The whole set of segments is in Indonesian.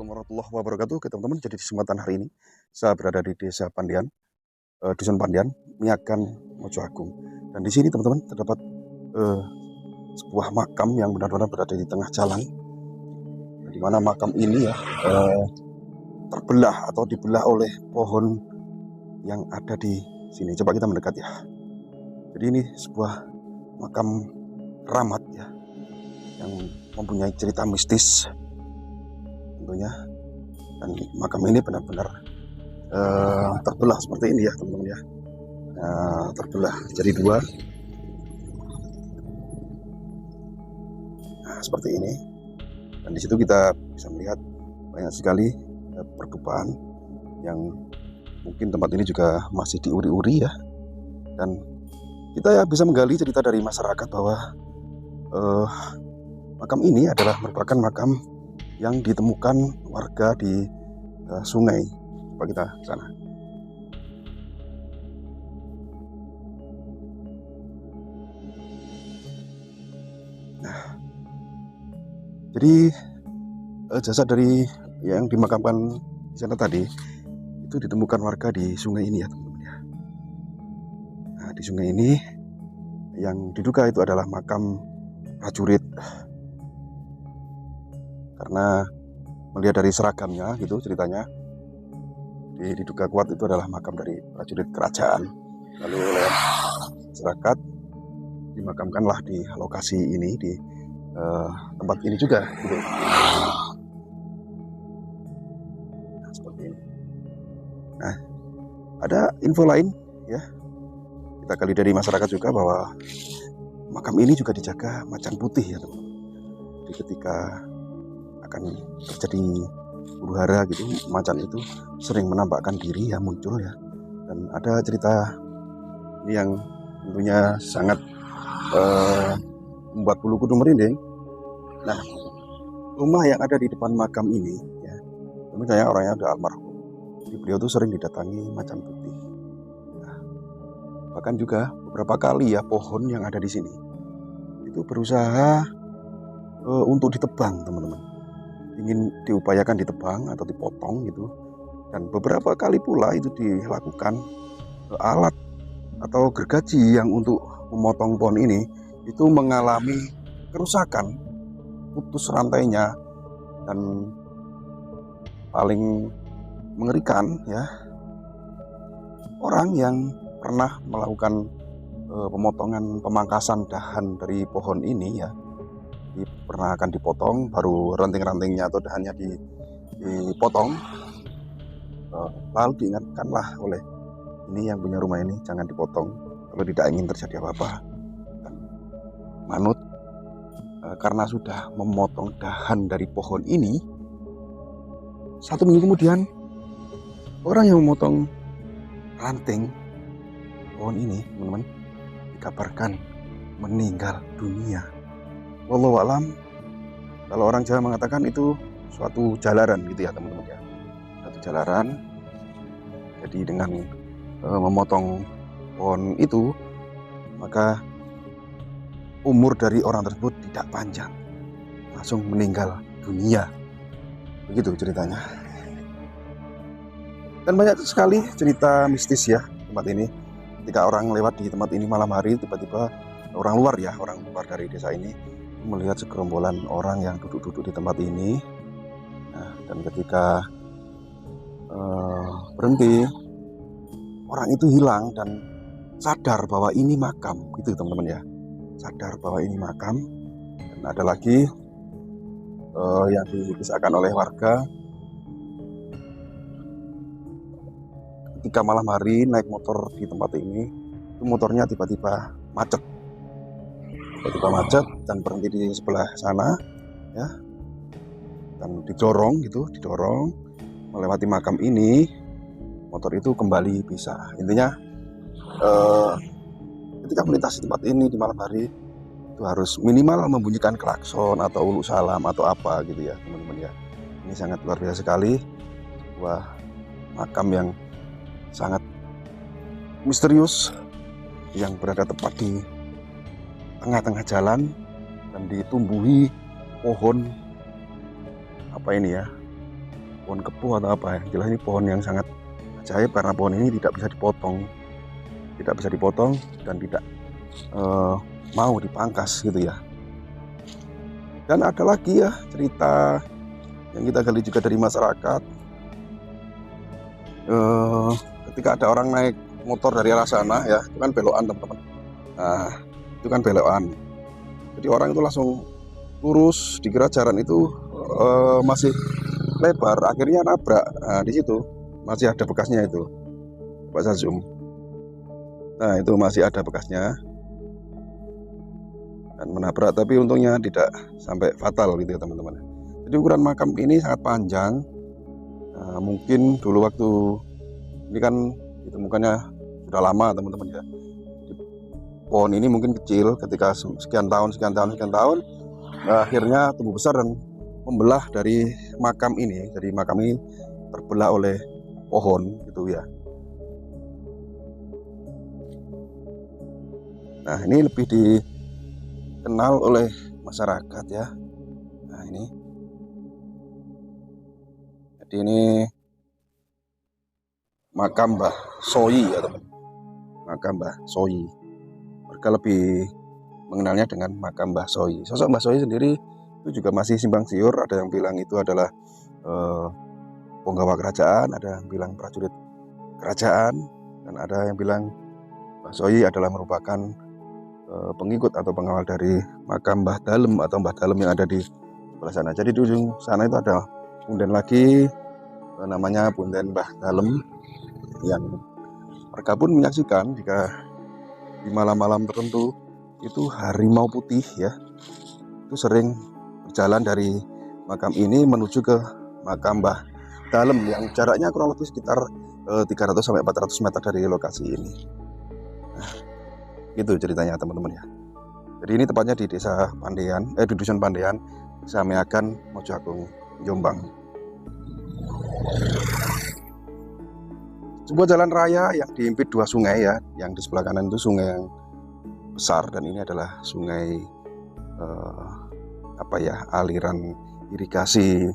Assalamualaikum warahmatullahi wabarakatuh. Oke, teman-teman, jadi di kesempatan hari ini saya berada di Desa Pandian, Dusun Pandian, Miagan, Mojo Agung. Dan di sini teman-teman terdapat eh, sebuah makam yang benar-benar berada di tengah jalan. Di mana makam ini ya terbelah atau dibelah oleh pohon yang ada di sini. Coba kita mendekat ya. Jadi ini sebuah makam keramat ya, yang mempunyai cerita mistis tentunya. Dan makam ini benar-benar terbelah seperti ini ya teman-teman ya. Terbelah jadi dua. Nah, seperti ini. Dan di situ kita bisa melihat banyak sekali pertupaan yang mungkin tempat ini juga masih diuri-uri ya. Dan kita ya bisa menggali cerita dari masyarakat bahwa makam ini adalah merupakan makam yang ditemukan warga di sungai. Coba kita ke sana. Nah, jadi jasad dari yang dimakamkan di sana tadi itu ditemukan warga di sungai ini ya teman-teman ya. Nah, di sungai ini yang diduga itu adalah makam prajurit, karena melihat dari seragamnya gitu ceritanya, diduga kuat itu adalah makam dari prajurit kerajaan. Lalu oleh masyarakat dimakamkanlah di lokasi ini, di tempat ini juga gitu. Nah, seperti ini. Nah, ada info lain ya, kita kali dari masyarakat juga, bahwa makam ini juga dijaga macan putih ya teman-teman. Jadi ketika akan terjadi huru hara gitu, macan itu sering menampakkan diri ya, muncul ya. Dan ada cerita ini yang tentunya sangat membuat bulu kuduk merinding. Nah, rumah yang ada di depan makam ini ya, tentu saya orangnya udah almarhum. Jadi beliau tuh sering didatangi macan putih. Nah, bahkan juga beberapa kali ya pohon yang ada di sini itu berusaha untuk ditebang teman-teman. Ingin diupayakan ditebang atau dipotong gitu. Dan beberapa kali pula itu dilakukan alat atau gergaji yang untuk memotong pohon ini itu mengalami kerusakan, putus rantainya. Dan paling mengerikan ya, orang yang pernah melakukan pemotongan, pemangkasan dahan dari pohon ini ya, pernah akan dipotong, baru ranting-rantingnya atau dahannya dipotong, lalu diingatkanlah oleh ini yang punya rumah ini, jangan dipotong kalau tidak ingin terjadi apa-apa. Dan manut karena sudah memotong dahan dari pohon ini, 1 minggu kemudian orang yang memotong ranting pohon ini teman-teman dikabarkan meninggal dunia. Wallahu alam, kalau orang Jawa mengatakan itu suatu jalaran gitu ya teman-teman ya, suatu jalaran. Jadi dengan memotong pohon itu, maka umur dari orang tersebut tidak panjang, langsung meninggal dunia. Begitu ceritanya. Dan banyak sekali cerita mistis ya tempat ini. Ketika orang lewat di tempat ini malam hari, tiba-tiba orang luar ya, orang luar dari desa ini melihat segerombolan orang yang duduk-duduk di tempat ini. Nah, dan ketika berhenti, orang itu hilang dan sadar bahwa ini makam gitu teman-teman ya. Sadar bahwa ini makam. Dan ada lagi yang dikisahkan oleh warga, ketika malam hari naik motor di tempat ini, itu motornya tiba-tiba macet. Tiba-tiba macet dan berhenti di sebelah sana ya. Dan didorong gitu, didorong melewati makam ini, motor itu kembali bisa. Intinya ketika melintasi tempat ini di malam hari itu harus minimal membunyikan klakson atau ulu salam atau apa gitu ya teman-teman ya. Ini sangat luar biasa sekali, wah, makam yang sangat misterius yang berada tepat di tengah-tengah jalan dan ditumbuhi pohon apa ini ya, pohon kepuh atau apa ya. Jelas ini pohon yang sangat ajaib karena pohon ini tidak bisa dipotong dan tidak mau dipangkas gitu ya. Dan ada lagi ya cerita yang kita gali juga dari masyarakat. Ketika ada orang naik motor dari arah sana ya, itu kan belokan teman-teman. Nah, itu kan belokan. Jadi orang itu langsung lurus, dikira jalan itu masih lebar, akhirnya nabrak. Nah, di situ masih ada bekasnya itu, Pak saya zoom. Nah, itu masih ada bekasnya dan menabrak, tapi untungnya tidak sampai fatal gitu ya teman-teman. Jadi ukuran makam ini sangat panjang. Nah, mungkin dulu waktu ini kan ditemukannya sudah lama teman-teman ya. Jadi, pohon ini mungkin kecil ketika sekian tahun, nah, akhirnya tumbuh besar dan membelah dari makam ini. Jadi makam ini terbelah oleh pohon gitu ya. Nah, ini lebih dikenal oleh masyarakat ya. Nah, ini. Jadi ini makam Mbah Soyi ya teman. Makam Mbah Soyi. Mereka lebih mengenalnya dengan makam Mbah Soyi. Sosok Mbah Soyi sendiri itu juga masih simpang siur. Ada yang bilang itu adalah penggawa kerajaan, ada yang bilang prajurit kerajaan, dan ada yang bilang Mbah Soyi adalah merupakan pengikut atau pengawal dari makam Mbah Dalem atau Mbah Dalem yang ada di sebelah sana. Jadi di ujung sana itu ada punden lagi, namanya punden Mbah Dalem, yang mereka pun menyaksikan jika di malam-malam tertentu itu harimau putih ya, itu sering berjalan dari makam ini menuju ke makam Mbah Dalem yang jaraknya kurang lebih sekitar 300 sampai 400 meter dari lokasi ini. Nah, itu ceritanya teman-teman ya. Jadi ini tepatnya di desa Pandean, di dusun Pandean, desa Meagan, Mojo Agung, Jombang. Sebuah jalan raya yang dihimpit dua sungai ya, yang di sebelah kanan itu sungai yang besar dan ini adalah sungai aliran irigasi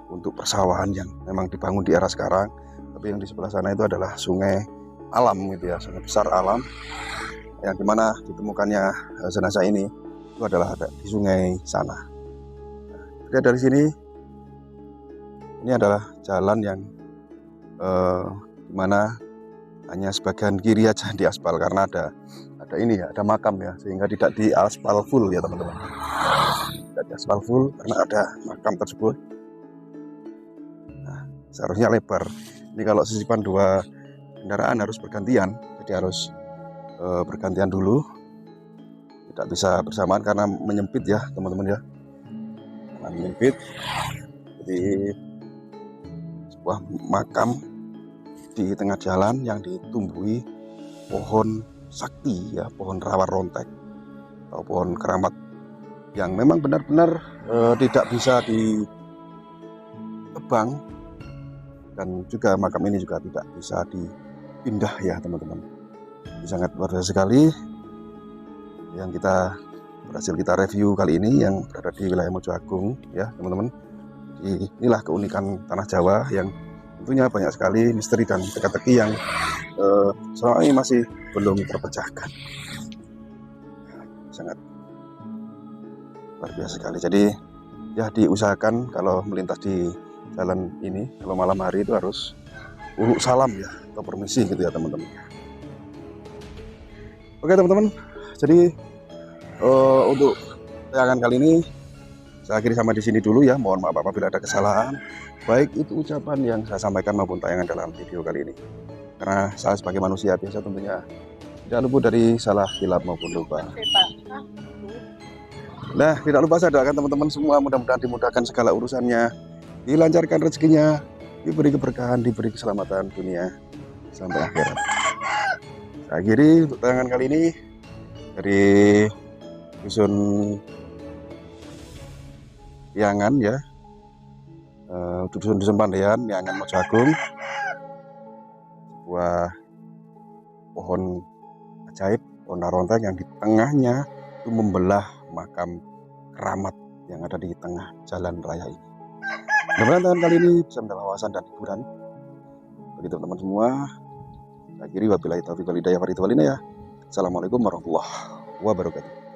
untuk persawahan yang memang dibangun di era sekarang. Tapi yang di sebelah sana itu adalah sungai alam gitu ya, sungai besar alam, yang dimana ditemukannya jenazah ini itu adalah ada di sungai sana. Jadi dari sini ini adalah jalan yang dimana hanya sebagian kiri aja di aspal karena ada ini ya, ada makam ya, sehingga tidak di aspal full ya teman-teman. Tidak di aspal full karena ada makam tersebut. Nah, seharusnya lebar. Ini kalau sisipan dua kendaraan harus bergantian, jadi harus bergantian dulu, tidak bisa bersamaan karena menyempit ya teman-teman ya, karena menyempit. Jadi sebuah makam di tengah jalan yang ditumbuhi pohon sakti ya, pohon rawa rontek atau pohon keramat yang memang benar-benar tidak bisa ditebang, dan juga makam ini juga tidak bisa dipindah ya teman-teman. Sangat luar biasa sekali yang berhasil kita review kali ini yang berada di wilayah Mojo Agung ya teman-teman. Jadi inilah keunikan tanah Jawa yang tentunya banyak sekali misteri dan teka-teki yang selama ini masih belum terpecahkan. Sangat luar biasa sekali. Jadi ya diusahakan kalau melintas di jalan ini kalau malam hari itu harus uruk salam ya, atau permisi gitu ya teman-teman. Oke teman-teman, jadi untuk tayangan kali ini saya akhiri sampai di sini dulu ya. Mohon maaf apabila ada kesalahan, baik itu ucapan yang saya sampaikan maupun tayangan dalam video kali ini. Karena saya sebagai manusia biasa tentunya tidak luput dari salah, hilap maupun lupa. Nah, tidak lupa saya doakan teman-teman semua mudah-mudahan dimudahkan segala urusannya, dilancarkan rezekinya, diberi keberkahan, diberi keselamatan dunia sampai akhirat. Saya akhiri untuk tayangan kali ini dari dusun Piangan ya, dusun Pandean, Piangan Mojo Agung. Sebuah pohon ajaib, pohon rontek yang di tengahnya itu membelah makam keramat yang ada di tengah jalan raya ini. Mudah-mudahan tahun kali ini bisa mendapat wawasan dan hiburan bagi teman-teman semua. Akhiri wabillahi taufiq wal hidayah. Assalamualaikum warahmatullahi wabarakatuh.